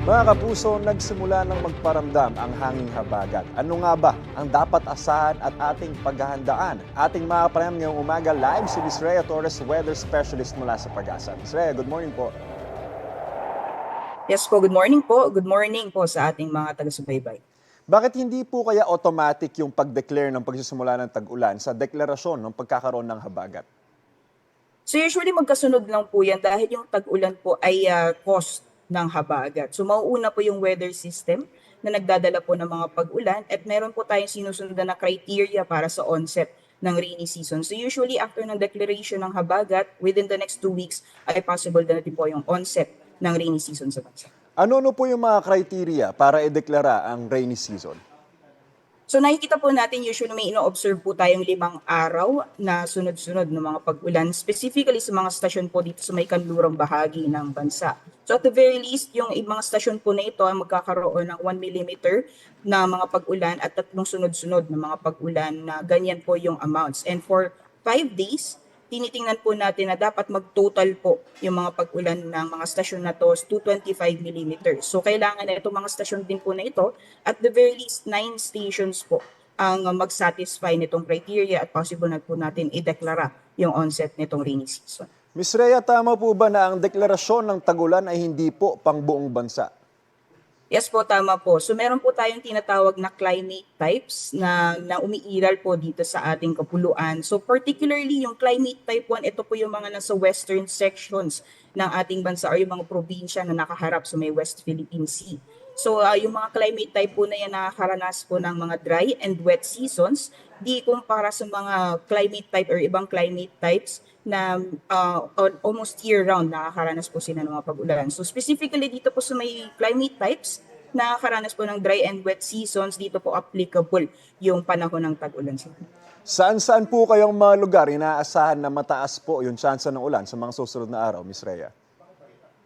Mga kapuso, nagsimula ng magparamdam ang hanging habagat. Ano nga ba ang dapat asahan at ating paghahandaan? Ating mga panayam ngayong umaga live si Ms. Rhea Torres, weather specialist mula sa Pag-asa. Ms. Rhea, good morning po. Yes po, good morning po. Good morning po sa ating mga taga-subaybay. Bakit hindi po kaya automatic yung pag-declare ng pagsisimula ng tag-ulan sa deklarasyon ng pagkakaroon ng habagat? So usually magkasunod lang po yan dahil yung tag-ulan po ay cause ng habagat. So mauuna po yung weather system na nagdadala po ng mga pag-ulan at meron po tayong sinusundan na criteria para sa onset ng rainy season. So usually after ng declaration ng habagat, within the next 2 weeks ay possible na din po yung onset ng rainy season sa bansa. Ano po yung mga criteria para ideklara ang rainy season? So nakikita po natin usually may ino-observe po tayong 5 araw na sunod-sunod ng mga pag-ulan, specifically sa mga stasyon po dito sa may kanlurang bahagi ng bansa. So at the very least, yung mga stasyon po na ito ay magkakaroon ng 1 millimeter na mga pag-ulan at 3 sunod-sunod na mga pag-ulan na ganyan po yung amounts. And for 5 days, tinitingnan po natin na dapat mag-total po yung mga pag-ulan ng mga stasyon na to is 225 millimeters. So kailangan na itong mga stasyon din po na ito, at the very least 9 stations po ang mag-satisfy nitong criteria at possible na po natin i-deklara yung onset nitong rainy season. Ms. Rhea, tama po ba na ang deklarasyon ng tag-ulan ay hindi po pang buong bansa? Yes po, tama po. So meron po tayong tinatawag na climate types na umiiral po dito sa ating kapuluan. So particularly yung climate type 1, ito po yung mga nasa western sections ng ating bansa or yung mga probinsya na nakaharap sa may West Philippine Sea. So yung mga climate type po na yan nakakaranas po ng mga dry and wet seasons, di kumpara sa mga climate type or ibang climate types na almost year-round nakakaranas po sila ng mga pag-ulan. So specifically dito po sa may climate types, nakakaranas po ng dry and wet seasons, dito po applicable yung panahon ng tag-ulan. Saan-saan po kayong mga lugar inaasahan na mataas po yung tsansa ng ulan sa mga susunod na araw, Ms. Rhea?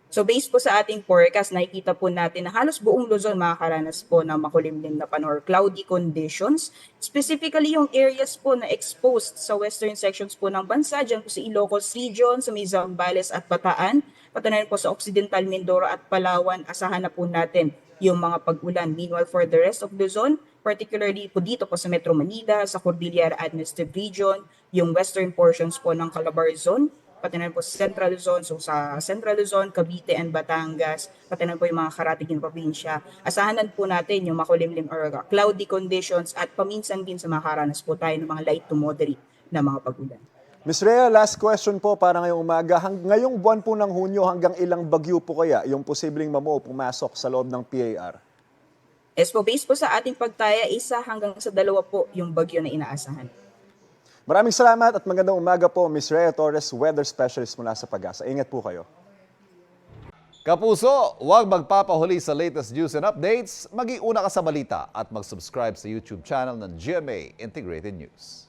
So based po sa ating forecast, nakikita po natin na halos buong Luzon makakaranas po ng makulimlim na panahon or cloudy conditions. Specifically yung areas po na exposed sa western sections po ng bansa, dyan po sa Ilocos Region, sa may Zambales at Bataan, pati na rin po sa Occidental Mindoro at Palawan, asahan na po natin yung mga pag-ulan. Meanwhile, for the rest of Luzon, particularly po dito po sa Metro Manila, sa Cordillera Administrative Region, yung western portions po ng Calabarzon, pati na po sa Central Luzon, so sa Central Luzon, Cavite and Batangas, pati na po yung mga karatigin probinsya. Asahanan po natin yung makulimlim or cloudy conditions at paminsan din sa makaranas po tayo ng mga light to moderate na mga pag-ulan. Ms. Rhea, last question po para ngayong umaga. Ngayong buwan po ng Hunyo, hanggang ilang bagyo po kaya yung posibleng pumasok sa loob ng PAR? Yes po, based po sa ating pagtaya, 1 hanggang sa 2 po yung bagyo na inaasahan. Maraming salamat at magandang umaga po, Ms. Rhea Torres, weather specialist mula sa Pag-asa. Ingat po kayo. Kapuso, huwag magpapahuli sa latest news and updates. Mag-iuna ka sa balita at mag-subscribe sa YouTube channel ng GMA Integrated News.